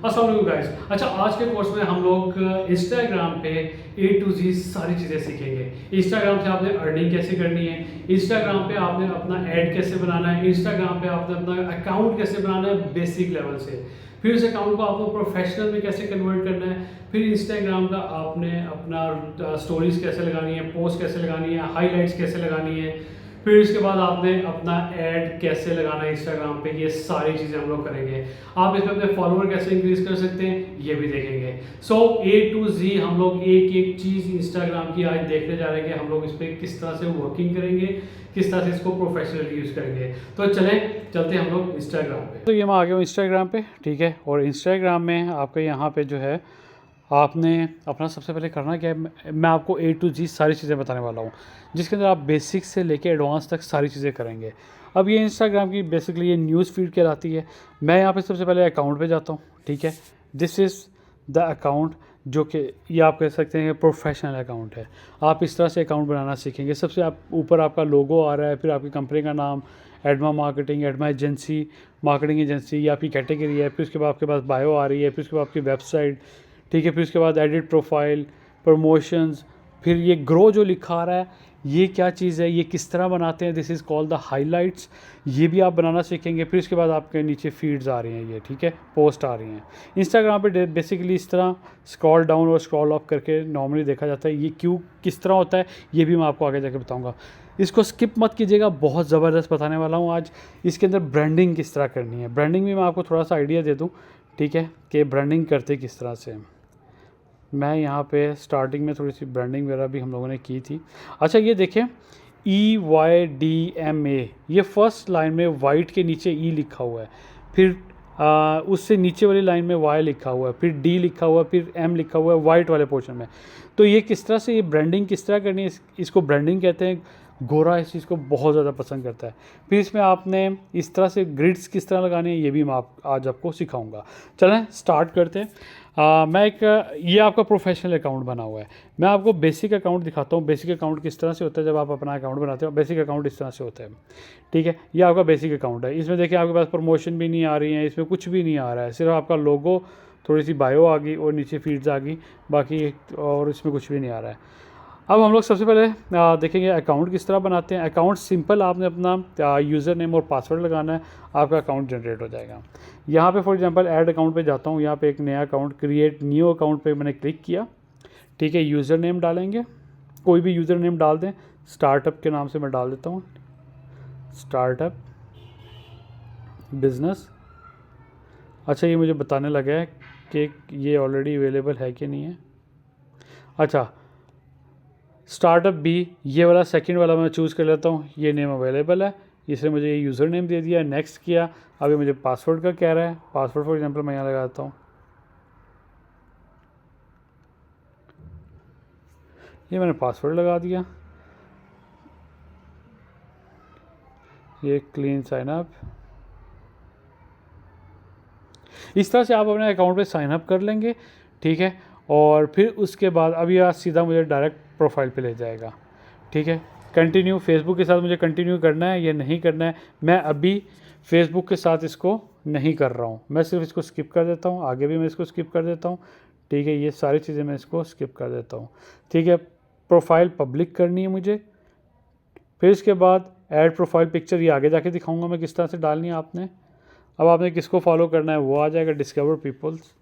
अस्सलाम वालेकुम गाइस। अच्छा, आज के कोर्स में हम लोग इंस्टाग्राम पे A to Z सारी चीज़ें सीखेंगे। इंस्टाग्राम से आपने अर्निंग कैसे करनी है, इंस्टाग्राम पे आपने अपना ऐड कैसे बनाना है, इंस्टाग्राम पे आपने अपना अकाउंट कैसे बनाना है बेसिक लेवल से, फिर उस अकाउंट को आपको प्रोफेशनल में कैसे कन्वर्ट करना है, फिर इंस्टाग्राम का आपने अपना स्टोरीज कैसे लगानी है, पोस्ट कैसे लगानी है, हाईलाइट्स कैसे लगानी है, फिर इसके बाद आपने अपना ऐड कैसे लगाना है इंस्टाग्राम पे। ये सारी चीज़ें हम लोग करेंगे। आप इसमें अपने फॉलोअर कैसे इंक्रीज कर सकते हैं ये भी देखेंगे। सो A to Z हम लोग एक एक चीज़ इंस्टाग्राम की आज देखने जा रहे हैं कि हम लोग इस पर किस तरह से वर्किंग करेंगे, किस तरह से इसको प्रोफेशनली यूज़ करेंगे। तो चलते हम लोग इंस्टाग्राम पे। तो ये मैं आ गया हूँ इंस्टाग्राम पे, ठीक है। और इंस्टाग्राम में आपके यहाँ पे जो है आपने अपना सबसे पहले करना क्या है, मैं आपको A to Z सारी चीज़ें बताने वाला हूँ जिसके अंदर आप बेसिक से लेके एडवांस तक सारी चीज़ें करेंगे। अब ये इंस्टाग्राम की बेसिकली ये न्यूज़ फीड कहलाती है। मैं यहाँ पे सबसे पहले अकाउंट पे जाता हूँ, ठीक है। दिस इज़ द अकाउंट, जो कि ये आप कह सकते हैं कि प्रोफेशनल अकाउंट है। आप इस तरह से अकाउंट बनाना सीखेंगे। सबसे आप ऊपर आपका लोगो आ रहा है, फिर आपकी कंपनी का नाम, एडमा मार्केटिंग, एडमा एजेंसी, मार्केटिंग एजेंसी, ये आपकी कैटेगरी है। फिर उसके बाद आपके पास बायो आ रही है, फिर उसके बाद आपकी वेबसाइट, ठीक है। फिर उसके बाद एडिट प्रोफाइल, प्रमोशंस, फिर ये ग्रो जो लिखा आ रहा है ये क्या चीज़ है, ये किस तरह बनाते हैं, this is called the highlights, ये भी आप बनाना सीखेंगे। फिर उसके बाद आपके नीचे फीड्स आ रही हैं, ये ठीक है, पोस्ट आ रही हैं। इंस्टाग्राम पे बेसिकली इस तरह स्क्रॉल डाउन और स्क्रॉल अप करके नॉर्मली देखा जाता है। ये क्यों किस तरह होता है ये भी मैं आपको आगे जाके बताऊँगा। इसको स्किप मत कीजिएगा, बहुत ज़बरदस्त बताने वाला हूँ आज। इसके अंदर ब्रांडिंग किस तरह करनी है, ब्रांडिंग भी मैं आपको थोड़ा सा आइडिया दे दूँ, ठीक है, कि ब्रांडिंग करते किस तरह से। मैं यहाँ पे स्टार्टिंग में थोड़ी सी ब्रांडिंग वगैरह भी हम लोगों ने की थी। अच्छा, ये देखें EYDMA, ये फर्स्ट लाइन में वाइट के नीचे E लिखा हुआ है, फिर उससे नीचे वाली लाइन में Y लिखा हुआ है, फिर D लिखा हुआ है, फिर M लिखा हुआ है वाइट वाले पोर्शन में। तो ये किस तरह से, ये ब्रांडिंग किस तरह करनी है, इसको ब्रांडिंग कहते हैं। गोरा इस चीज़ को बहुत ज़्यादा पसंद करता है। फिर इसमें आपने इस तरह से ग्रिड्स किस तरह लगाने हैं ये भी मैं आज आपको सिखाऊंगा। चलें स्टार्ट करते हैं। ये आपका प्रोफेशनल अकाउंट बना हुआ है। मैं आपको बेसिक अकाउंट दिखाता हूँ। बेसिक अकाउंट किस तरह से होता है, जब आप अपना अकाउंट बनाते हो बेसिक अकाउंट इस तरह से होता है, ठीक है। ये आपका बेसिक अकाउंट है। इसमें देखिए आपके पास प्रमोशन भी नहीं आ रही है, इसमें कुछ भी नहीं आ रहा है, सिर्फ आपका लोगो, थोड़ी सी बायो आ गई और नीचे फीड्स आ गई, बाकी और इसमें कुछ भी नहीं आ रहा है। अब हम लोग सबसे पहले देखेंगे अकाउंट किस तरह बनाते हैं। अकाउंट सिंपल, आपने अपना यूज़र नेम और पासवर्ड लगाना है, आपका अकाउंट जनरेट हो जाएगा। यहाँ पे फॉर एग्जांपल ऐड अकाउंट पे जाता हूँ, यहाँ पे एक नया अकाउंट क्रिएट न्यू अकाउंट पे मैंने क्लिक किया, ठीक है। यूज़र नेम डालेंगे, कोई भी यूज़र नेम डाल दें। स्टार्टअप के नाम से मैं डाल देता हूँ, स्टार्टअप बिज़नेस। अच्छा, ये मुझे बताने लगा है कि ये ऑलरेडी अवेलेबल है कि नहीं है। अच्छा, स्टार्टअप भी, ये वाला सेकंड वाला मैं चूज़ कर लेता हूँ, ये नेम अवेलेबल है, इसने मुझे ये यूज़र नेम दे दिया, नेक्स्ट किया। अब ये मुझे पासवर्ड का कह रहा है, पासवर्ड फॉर एग्जांपल मैं यहाँ लगाता हूँ, ये मैंने पासवर्ड लगा दिया, ये क्लीन साइन अप। इस तरह से आप अपने अकाउंट पे साइन अप कर लेंगे, ठीक है। और फिर उसके बाद अब यह सीधा मुझे डायरेक्ट प्रोफाइल पे ले जाएगा, ठीक है। कंटिन्यू, फेसबुक के साथ मुझे कंटिन्यू करना है या नहीं करना है। मैं अभी फेसबुक के साथ इसको नहीं कर रहा हूँ, मैं सिर्फ इसको स्किप कर देता हूँ। आगे भी मैं इसको स्किप कर देता हूँ, ठीक है। ये सारी चीज़ें मैं इसको स्किप कर देता हूँ, ठीक है। प्रोफाइल पब्लिक करनी है मुझे। फिर इसके बाद ऐड प्रोफाइल पिक्चर, ये आगे जाके दिखाऊँगा मैं किस तरह से डालनी है आपने। अब आपने किसको फॉलो करना है वो आ जाएगा, डिस्कवर पीपल्स।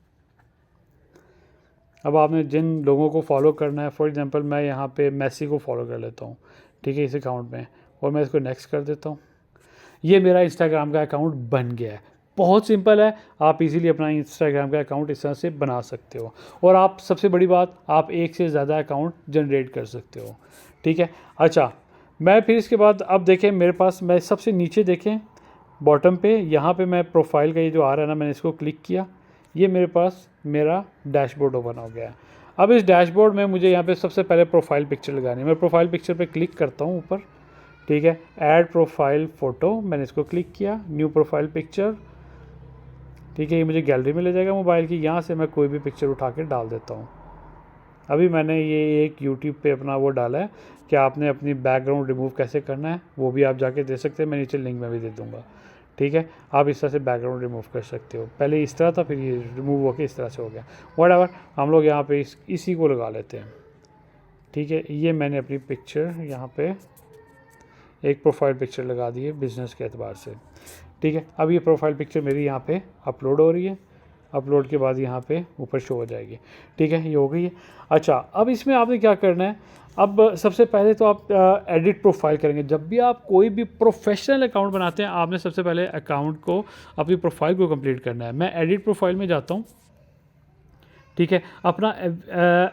अब आपने जिन लोगों को फॉलो करना है, फॉर एग्जांपल मैं यहाँ पे मैसी को फॉलो कर लेता हूँ, ठीक है, इस अकाउंट में, और मैं इसको नेक्स्ट कर देता हूँ। ये मेरा इंस्टाग्राम का अकाउंट बन गया है। बहुत सिंपल है, आप इजीली अपना इंस्टाग्राम का अकाउंट इस तरह से बना सकते हो। और आप सबसे बड़ी बात, आप एक से ज़्यादा अकाउंट जनरेट कर सकते हो, ठीक है। अच्छा, मैं फिर इसके बाद अब देखें मेरे पास, मैं सबसे नीचे देखें बॉटम पे, यहाँ पे मैं प्रोफाइल का ये जो आ रहा है ना, मैंने इसको क्लिक किया, ये मेरे पास मेरा डैशबोर्ड ओपन हो गया है। अब इस डैशबोर्ड में मुझे यहाँ पे सबसे पहले प्रोफाइल पिक्चर लगानी है। मैं प्रोफाइल पिक्चर पे क्लिक करता हूँ ऊपर, ठीक है। ऐड प्रोफाइल फ़ोटो, मैंने इसको क्लिक किया, न्यू प्रोफाइल पिक्चर, ठीक है। ये मुझे गैलरी में ले जाएगा मोबाइल की, यहाँ से मैं कोई भी पिक्चर उठा के डाल देता हूँ। अभी मैंने ये एक यूट्यूब पे अपना वो डाला है कि आपने अपनी बैकग्राउंड रिमूव कैसे करना है, वो भी आप जाके दे सकते हैं, मैं नीचे लिंक में भी दे दूँगा, ठीक है। आप इस तरह से बैकग्राउंड रिमूव कर सकते हो। पहले इस तरह था, फिर ये रिमूव होकर इस तरह से हो गया। व्हाटएवर, हम लोग यहाँ पे इसी को लगा लेते हैं। ठीक है, ये मैंने अपनी पिक्चर यहाँ पे एक प्रोफाइल पिक्चर लगा दी है बिज़नेस के एतबार से। ठीक है, अब ये प्रोफाइल पिक्चर मेरी यहाँ पे अपलोड हो रही है। अपलोड के बाद यहाँ पे ऊपर शो हो जाएगी। ठीक है, ये हो गई है। अच्छा, अब इसमें आपने क्या करना है, अब सबसे पहले तो आप एडिट प्रोफाइल करेंगे। जब भी आप कोई भी प्रोफेशनल अकाउंट बनाते हैं, आपने सबसे पहले अकाउंट को, अपनी प्रोफाइल को कंप्लीट करना है। मैं एडिट प्रोफाइल में जाता हूँ। ठीक है, अपना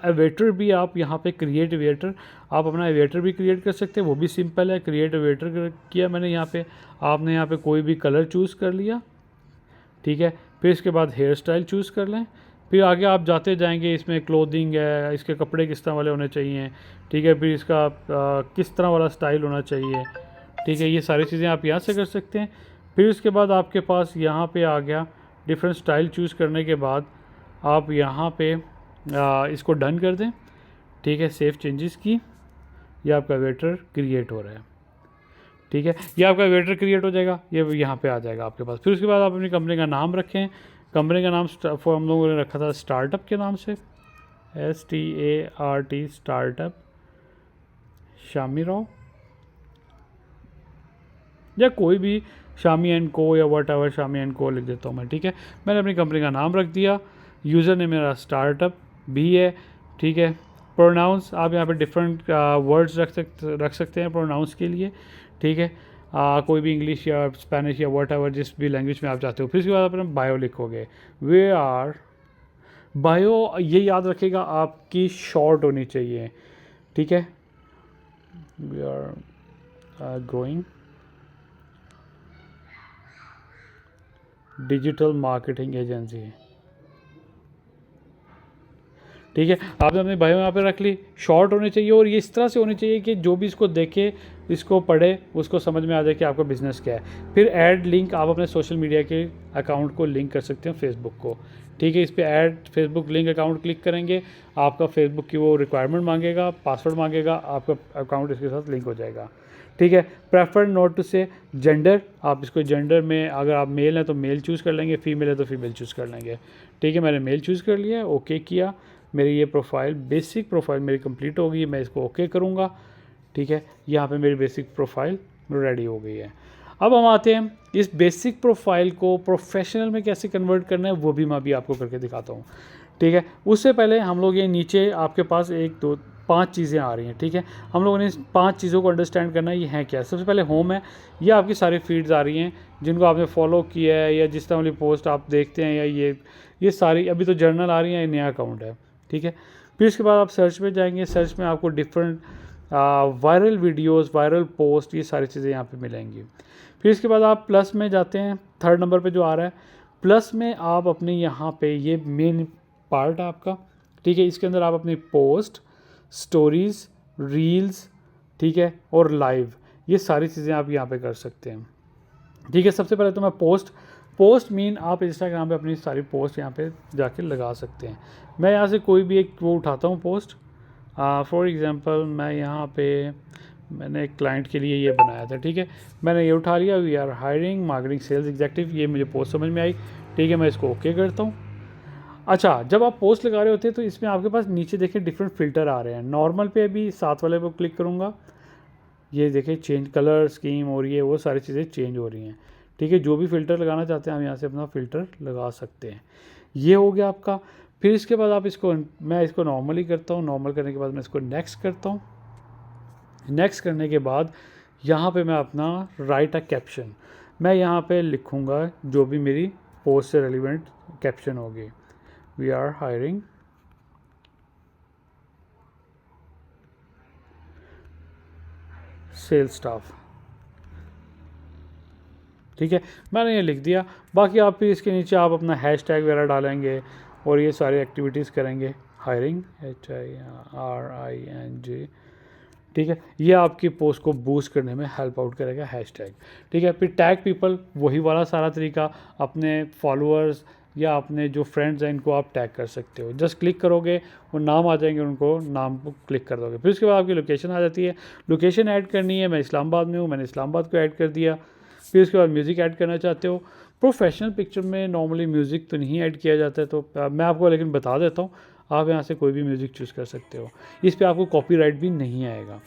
एवेटर भी आप यहाँ पे क्रिएट एवेटर, आप अपना एवेटर भी क्रिएट कर सकते हैं, वो भी सिंपल है। क्रिएट एवेटर किया मैंने यहाँ पे, आपने यहाँ पे कोई भी कलर चूज़ कर लिया। ठीक है, फिर इसके बाद हेयर स्टाइल चूज़ कर लें। फिर आगे आप जाते जाएंगे, इसमें क्लोथिंग है, इसके कपड़े किस तरह वाले होने चाहिए। ठीक है, फिर इसका किस तरह वाला स्टाइल होना चाहिए। ठीक है, ये सारी चीज़ें आप यहाँ से कर सकते हैं। फिर उसके बाद आपके पास यहाँ पे आ गया, डिफरेंट स्टाइल चूज़ करने के बाद आप यहाँ पे इसको डन कर दें। ठीक है, सेव चेंजेस की, ये आपका वेटर क्रिएट हो रहा है। ठीक है, ये आपका वेटर क्रिएट हो जाएगा, ये यहाँ पे आ जाएगा आपके पास। फिर उसके बाद आप अपनी कंपनी का नाम रखें। कंपनी का नाम हम लोगों ने रखा था स्टार्टअप के नाम से, START स्टार्टअप, शामी राव या कोई भी, शामी एंड को या वट एवर, शामी एंड को लिख देता हूँ मैं। ठीक है, मैंने अपनी कंपनी का नाम रख दिया। यूज़र ने मेरा स्टार्टअप भी है। ठीक है, प्रोनाउंस आप यहाँ पे डिफरेंट वर्ड्स रख सकते हैं प्रोनाउंस के लिए। ठीक है, कोई भी इंग्लिश या स्पेनिश या वट एवर, जिस भी लैंग्वेज में आप चाहते हो। फिर उसके बाद अपना बायो लिखोगे। वे आर बायो, ये याद रखेगा आपकी शॉर्ट होनी चाहिए। ठीक है, we are growing digital marketing agency. ठीक है, आपने अपने बायो यहाँ पे रख ली। शॉर्ट होनी चाहिए और ये इस तरह से होनी चाहिए कि जो भी इसको देखे, इसको पढ़े, उसको समझ में आ जाए कि आपका बिज़नेस क्या है। फिर ऐड लिंक, आप अपने सोशल मीडिया के अकाउंट को लिंक कर सकते हैं फेसबुक को। ठीक है, इस पर add Facebook link account click करेंगे, आपका फेसबुक की वो रिक्वायरमेंट मांगेगा, पासवर्ड मांगेगा, आपका अकाउंट इसके साथ लिंक हो जाएगा। ठीक है, प्रेफर नोट टू से जेंडर, आप इसको जेंडर में अगर आप मेल हैं तो मेल चूज़ कर लेंगे, फीमेल है तो फीमेल चूज़ कर लेंगे। ठीक है, मैंने मेल चूज़ कर लिया, ओके किया। मेरी ये प्रोफाइल, बेसिक प्रोफाइल मेरी कंप्लीट हो गई है। मैं इसको ओके करूँगा। ठीक है, यहाँ पे मेरी बेसिक प्रोफाइल रेडी हो गई है। अब हम आते हैं इस बेसिक प्रोफाइल को प्रोफेशनल में कैसे कन्वर्ट करना है, वो भी मैं अभी आपको करके दिखाता हूँ। ठीक है, उससे पहले हम लोग ये नीचे आपके पास 1 2 5 चीज़ें आ रही हैं। ठीक है, हम लोगों ने इस 5 चीज़ों को अंडरस्टैंड करना है, ये हैं क्या। सबसे पहले होम है, ये आपकी सारी फीड्स आ रही हैं जिनको आपने फॉलो किया है, या जिस तरह वाली पोस्ट आप देखते हैं, या ये सारी, अभी तो जर्नल आ रही हैं, ये नया अकाउंट है। ठीक है, फिर उसके बाद आप सर्च में जाएंगे। सर्च में आपको different viral videos, viral post, ये सारी चीज़ें यहाँ पे मिलेंगी। फिर इसके बाद आप प्लस में जाते हैं, 3rd नंबर पे जो आ रहा है प्लस में, आप अपने यहाँ पे, ये मेन पार्ट है आपका। ठीक है, इसके अंदर आप अपनी पोस्ट, स्टोरीज़, रील्स, ठीक है, और लाइव, ये सारी चीज़ें आप यहाँ पे कर सकते हैं। ठीक है, सबसे पहले तो मैं पोस्ट मीन आप इंस्टाग्राम पे अपनी सारी पोस्ट यहाँ पे जाके लगा सकते हैं। मैं यहाँ से कोई भी एक वो उठाता हूँ पोस्ट। फॉर एग्जांपल मैं यहाँ पे, मैंने एक क्लाइंट के लिए ये बनाया था। ठीक है, मैंने ये उठा लिया, we are hiring marketing sales executive, ये मुझे पोस्ट समझ में आई। ठीक है, मैं इसको ओके करता हूँ। अच्छा, जब आप पोस्ट लगा रहे होते हैं तो इसमें आपके पास नीचे देखें डिफरेंट फ़िल्टर आ रहे हैं। नॉर्मल पे अभी 7 वाले पर क्लिक करूँगा, ये देखें चेंज कलर स्कीम हो रही है, वो सारी चीज़ें चेंज हो रही हैं। ठीक है, जो भी फ़िल्टर लगाना चाहते हैं हम यहाँ से अपना फ़िल्टर लगा सकते हैं। ये हो गया आपका। फिर इसके बाद आप इसको, मैं इसको नॉर्मली करता हूँ। नॉर्मल करने के बाद मैं इसको नेक्स्ट करता हूँ। नेक्स्ट करने के बाद यहाँ पे मैं अपना राइट अ कैप्शन, मैं यहाँ पे लिखूँगा जो भी मेरी पोस्ट से रेलिवेंट कैप्शन होगी। We are hiring sales staff. ठीक है, मैंने ये लिख दिया। बाकी आप फिर इसके नीचे आप अपना हैशटैग वगैरह डालेंगे और ये सारी एक्टिविटीज़ करेंगे। Hiring HIRING। ठीक है, ये आपकी पोस्ट को बूस्ट करने में हेल्प आउट करेगा हैशटैग। ठीक है, फिर टैग पीपल, वही वाला सारा तरीका, अपने फॉलोअर्स या अपने जो फ्रेंड्स हैं इनको आप टैग कर सकते हो। जस्ट क्लिक करोगे, वो नाम आ जाएंगे, उनको नाम को क्लिक कर दोगे। फिर उसके बाद आपकी लोकेशन आ जाती है। लोकेशन ऐड करनी है, मैं इस्लामाबाद में हूँ, मैंने इस्लामाबाद को ऐड कर दिया। फिर उसके बाद म्यूज़िक ऐड करना चाहते हो। प्रोफेशनल पिक्चर में नॉर्मली म्यूज़िक तो नहीं ऐड किया जाता है, तो मैं आपको लेकिन बता देता हूँ, आप यहाँ से कोई भी म्यूज़िक चूज़ कर सकते हो। इस पे आपको कॉपीराइट भी नहीं आएगा,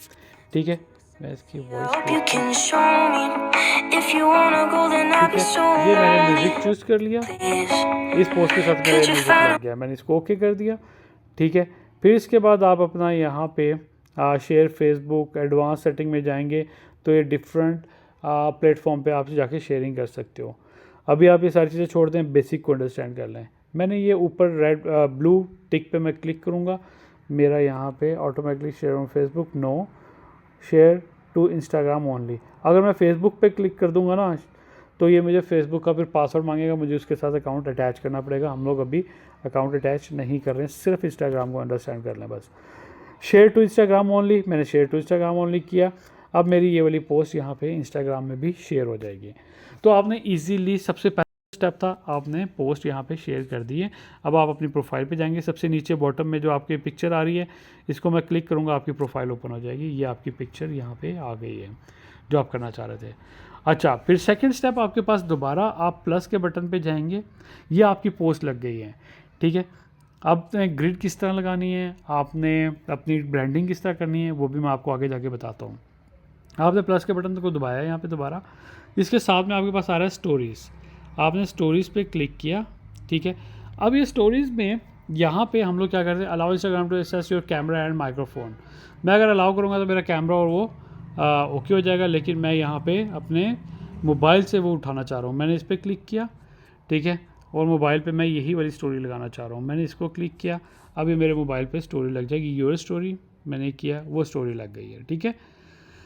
ठीक है। मैं इसकी वॉइस ठीक है, ये मैंने म्यूज़िक चूज़ कर लिया, इस पोस्ट के साथ मेरा म्यूज़िक लग गया, मैंने इसको ओके कर दिया, ठीक है। फिर इसके बाद आप अपना यहाँ पे शेयर फेसबुक एडवांस सेटिंग में जाएंगे तो ये डिफरेंट प्लेटफॉर्म पे आप जाके शेयरिंग कर सकते हो। अभी आप ये सारी चीज़ें छोड़ दें, बेसिक को अंडरस्टैंड कर लें। मैंने ये ऊपर रेड ब्लू टिक पे मैं क्लिक करूँगा, मेरा यहाँ पे automatically share on Facebook, no, share to Instagram only. अगर मैं फेसबुक पे क्लिक कर दूँगा ना तो ये मुझे फेसबुक का फिर पासवर्ड मांगेगा, मुझे उसके साथ अकाउंट अटैच करना पड़ेगा। हम लोग अभी अकाउंट अटैच नहीं कर रहे हैं, सिर्फ इंस्टाग्राम को अंडरस्टैंड कर लें बस। शेयर टू इंस्टाग्राम ओनली, मैंने शेयर टू इंस्टाग्राम ओनली किया। अब मेरी ये वाली पोस्ट यहाँ पे इंस्टाग्राम में भी शेयर हो जाएगी। तो आपने इजीली, सबसे पहला स्टेप था, आपने पोस्ट यहाँ पे शेयर कर दी है। अब आप अपनी प्रोफाइल पे जाएंगे, सबसे नीचे बॉटम में जो आपकी पिक्चर आ रही है, इसको मैं क्लिक करूँगा, आपकी प्रोफाइल ओपन हो जाएगी। ये आपकी पिक्चर यहाँ पे आ गई है जो आप करना चाह रहे थे। अच्छा, फिर सेकंड स्टेप आपके पास दोबारा आप प्लस के बटन पे जाएंगे, ये आपकी पोस्ट लग गई है, ठीक है। अब ग्रिड किस तरह लगानी है, आपने अपनी ब्रांडिंग किस तरह करनी है, वो भी मैं आपको आगे जाके बताता हूँ। आपने प्लस के बटन को दबाया यहाँ पे दोबारा, इसके साथ में आपके पास आ रहा है स्टोरीज़, आपने स्टोरीज़ पे क्लिक किया, ठीक है। अब ये स्टोरीज़ में यहाँ पे हम लोग क्या करते हैं, allow Instagram to access your camera and microphone. मैं अगर अलाउ करूँगा तो मेरा कैमरा और वो ओके हो जाएगा, लेकिन मैं यहाँ पे अपने मोबाइल से वो उठाना चाह रहा हूँ। मैंने इस पर क्लिक किया, ठीक है, और मोबाइल पे मैं यही वाली स्टोरी लगाना चाह रहा हूँ। मैंने इसको क्लिक किया, अब ये मेरे मोबाइल पे स्टोरी लग जाएगी, योर स्टोरी, मैंने किया, वो स्टोरी लग गई है, ठीक है।